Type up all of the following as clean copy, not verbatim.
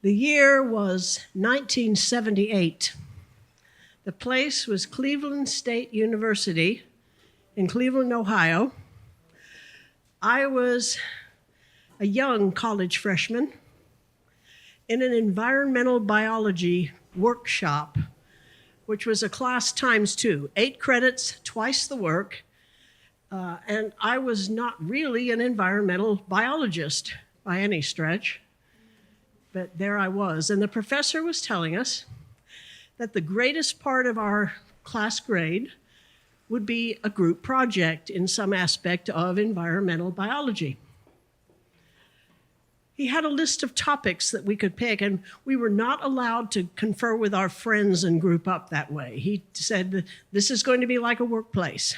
The year was 1978. The place was Cleveland State University in Cleveland, Ohio. I was a young college freshman in an environmental biology workshop, which was a class times 2, 8 credits, twice the work. And I was not really an environmental biologist by any stretch, but there I was. And the professor was telling us that the greatest part of our class grade would be a group project in some aspect of environmental biology. He had a list of topics that we could pick, and we were not allowed to confer with our friends and group up that way. He said, this is going to be like a workplace.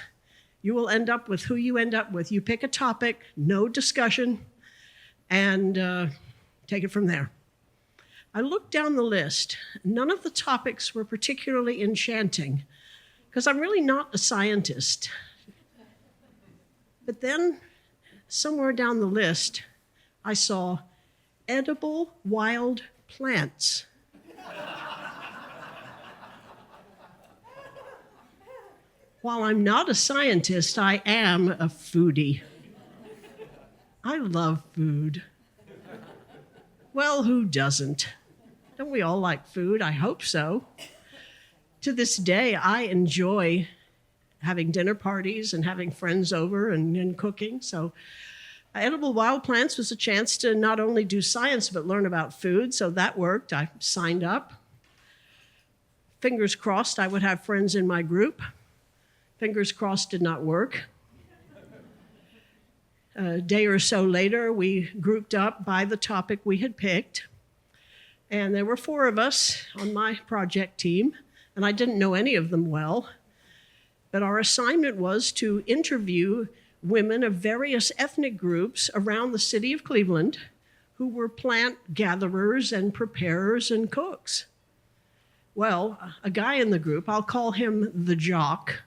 You will end up with who you end up with. You pick a topic, no discussion, and take it from there. I looked down the list. None of the topics were particularly enchanting, because I'm really not a scientist. But then, somewhere down the list, I saw edible wild plants. While I'm not a scientist, I am a foodie. I love food. Well, who doesn't? Don't we all like food? I hope so. To this day, I enjoy having dinner parties and having friends over and cooking. So edible wild plants was a chance to not only do science, but learn about food. So that worked. I signed up. Fingers crossed I would have friends in my group. Fingers crossed did not work. A day or so later, we grouped up by the topic we had picked. And there were 4 of us on my project team, and I didn't know any of them well. But our assignment was to interview women of various ethnic groups around the city of Cleveland who were plant gatherers and preparers and cooks. Well, a guy in the group, I'll call him the jock,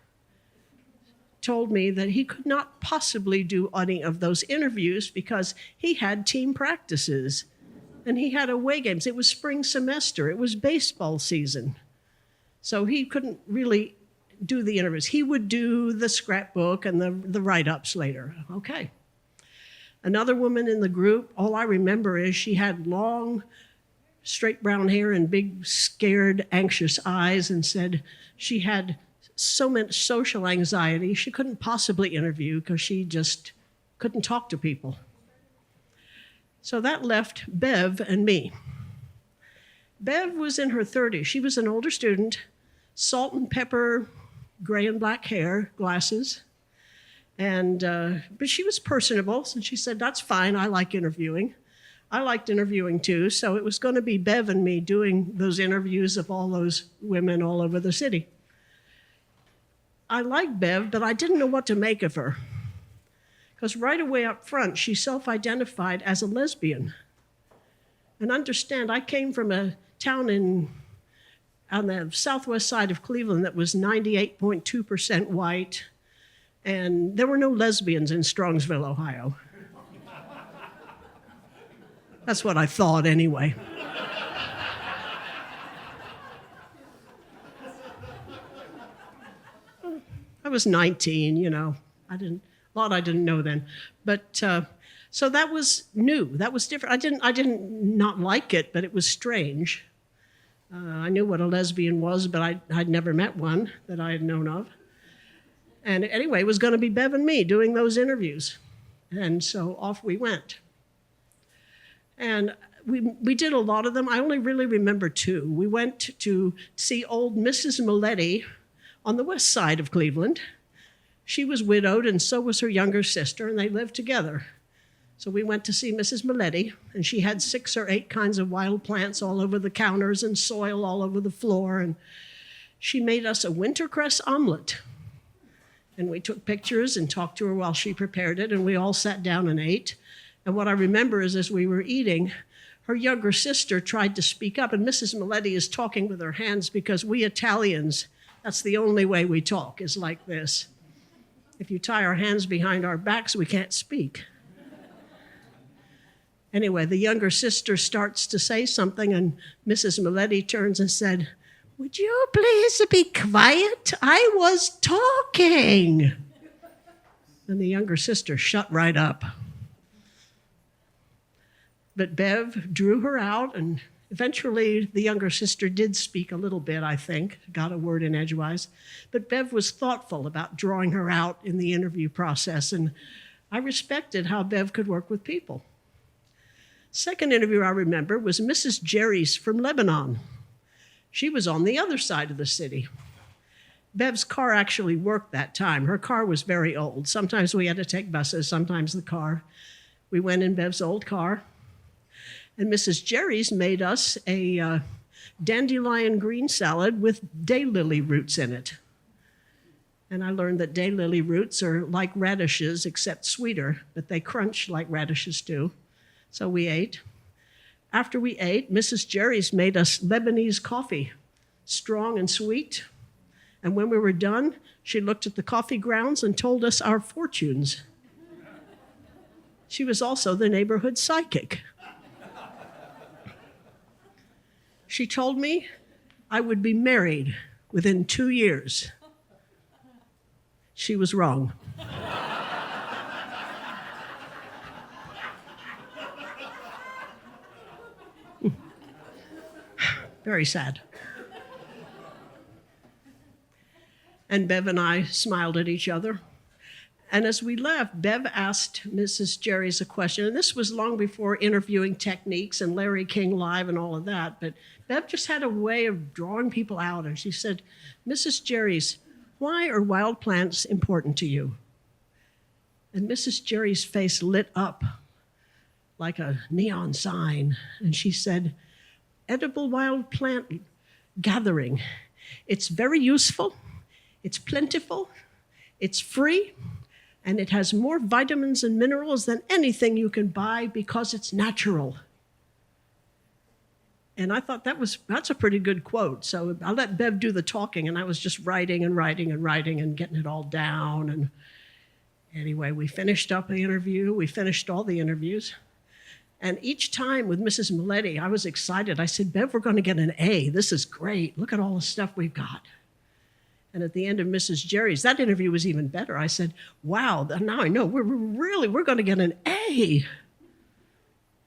told me that he could not possibly do any of those interviews because he had team practices and he had away games. It was spring semester. It was baseball season. So he couldn't really do the interviews. He would do the scrapbook and the write-ups later. Okay. Another woman in the group, all I remember is she had long, straight brown hair and big, scared, anxious eyes, and said she had so much social anxiety, she couldn't possibly interview because she just couldn't talk to people. So that left Bev and me. Bev was in her 30s. She was an older student, salt and pepper, gray and black hair, glasses. And but she was personable, and she said, that's fine, I like interviewing. I liked interviewing too, so it was going to be Bev and me doing those interviews of all those women all over the city. I liked Bev, but I didn't know what to make of her. Because right away up front, she self-identified as a lesbian. And understand, I came from a town on the southwest side of Cleveland that was 98.2% white, and there were no lesbians in Strongsville, Ohio. That's what I thought anyway. I was 19, you know. I didn't know then. But so that was new. That was different. I didn't not like it, but it was strange. I knew what a lesbian was, but I'd never met one that I had known of. And anyway, it was going to be Bev and me doing those interviews. And so off we went. And we did a lot of them. I only really remember 2. We went to see old Mrs. Milletti on the west side of Cleveland. She was widowed, and so was her younger sister, and they lived together. So we went to see Mrs. Milletti, and she had 6 or 8 kinds of wild plants all over the counters and soil all over the floor, and she made us a wintercress omelet. And we took pictures and talked to her while she prepared it, and we all sat down and ate. And what I remember is as we were eating, her younger sister tried to speak up, and Mrs. Milletti is talking with her hands because we Italians, that's the only way we talk, is like this. If you tie our hands behind our backs, we can't speak. Anyway, the younger sister starts to say something, and Mrs. Milletti turns and said, "Would you please be quiet? I was talking." And the younger sister shut right up. But Bev drew her out, and eventually the younger sister did speak a little bit, I think, got a word in edgewise. But Bev was thoughtful about drawing her out in the interview process, and I respected how Bev could work with people. Second interview I remember was Mrs. Jerry's from Lebanon. She was on the other side of the city. Bev's car actually worked that time. Her car was very old. Sometimes we had to take buses, sometimes the car. We went in Bev's old car. And Mrs. Jerry's made us a dandelion green salad with daylily roots in it. And I learned that daylily roots are like radishes, except sweeter, but they crunch like radishes do. So we ate. After we ate, Mrs. Jerry's made us Lebanese coffee, strong and sweet. And when we were done, she looked at the coffee grounds and told us our fortunes. She was also the neighborhood psychic. She told me I would be married within 2 years. She was wrong. Very sad. And Bev and I smiled at each other. And as we left, Bev asked Mrs. Jerry's a question. And this was long before interviewing techniques and Larry King Live and all of that. But Bev just had a way of drawing people out. And she said, "Mrs. Jerry's, why are wild plants important to you?" And Mrs. Jerry's face lit up like a neon sign. And she said, "Edible wild plant gathering. It's very useful. It's plentiful, it's free, and it has more vitamins and minerals than anything you can buy because it's natural." And I thought that's a pretty good quote. So I let Bev do the talking, and I was just writing and writing and writing and getting it all down. And anyway, we finished up the interview. We finished all the interviews. And each time with Mrs. Milletti, I was excited. I said, "Bev, we're going to get an A. This is great. Look at all the stuff we've got." And at the end of Mrs. Jerry's, that interview was even better. I said, "Wow, now I know we're going to get an A."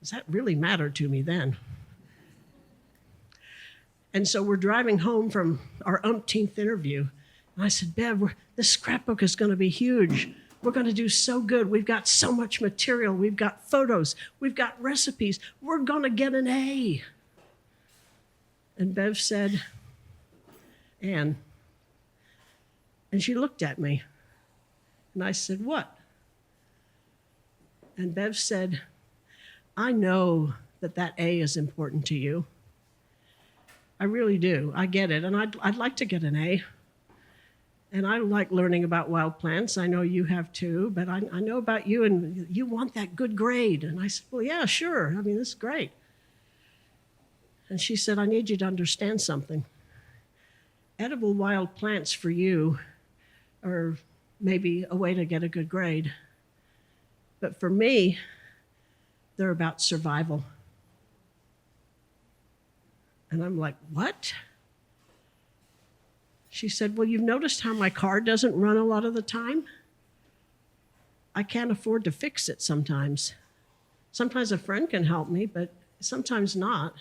Does that really matter to me then? And so we're driving home from our umpteenth interview. And I said, "Bev, this scrapbook is going to be huge. We're going to do so good. We've got so much material. We've got photos. We've got recipes. We're going to get an A." And Bev said, "Ann." And she looked at me. And I said, "What?" And Bev said, "I know that A is important to you. I really do. I get it. And I'd like to get an A. And I like learning about wild plants. I know you have too, but I know about you, and you want that good grade." And I said, "Well, yeah, sure. I mean, this is great." And she said, "I need you to understand something. Edible wild plants for you are maybe a way to get a good grade. But for me, they're about survival." And I'm like, "What?" She said, "Well, you've noticed how my car doesn't run a lot of the time? I can't afford to fix it sometimes. Sometimes a friend can help me, but sometimes not.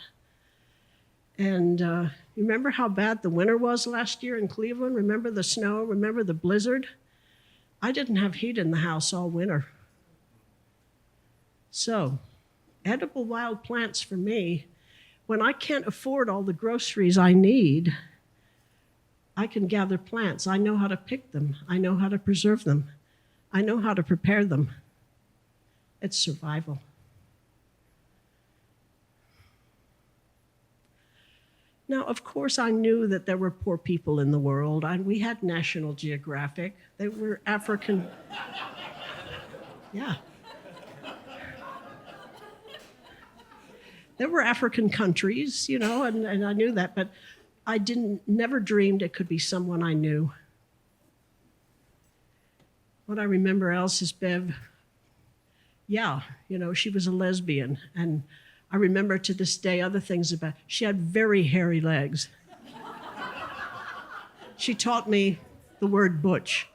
And you remember how bad the winter was last year in Cleveland? Remember the snow? Remember the blizzard? I didn't have heat in the house all winter. So, edible wild plants for me, when I can't afford all the groceries I need, I can gather plants. I know how to pick them. I know how to preserve them. I know how to prepare them. It's survival." Now, of course, I knew that there were poor people in the world. We had National Geographic. They were African. Yeah. There were African countries, and I knew that, but I never dreamed it could be someone I knew. What I remember else is Bev Yeah, she was a lesbian. And I remember to this day other things about she had very hairy legs. She taught me the word butch.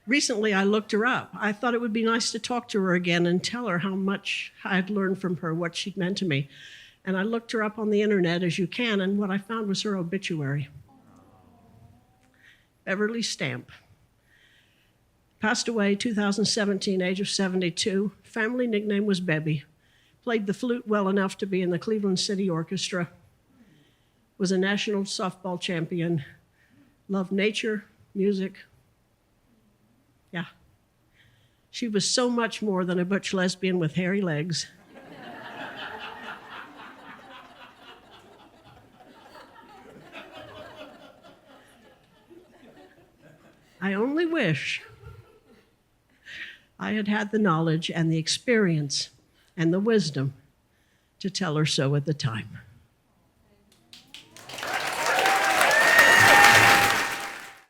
Recently, I looked her up. I thought it would be nice to talk to her again and tell her how much I had learned from her, what she'd meant to me. And I looked her up on the internet, as you can, and what I found was her obituary. Beverly Stamp. Passed away 2017, age of 72. Family nickname was Bebby. Played the flute well enough to be in the Cleveland City Orchestra. Was a national softball champion. Loved nature, music. Yeah. She was so much more than a butch lesbian with hairy legs. I only wish I had had the knowledge and the experience and the wisdom to tell her so at the time.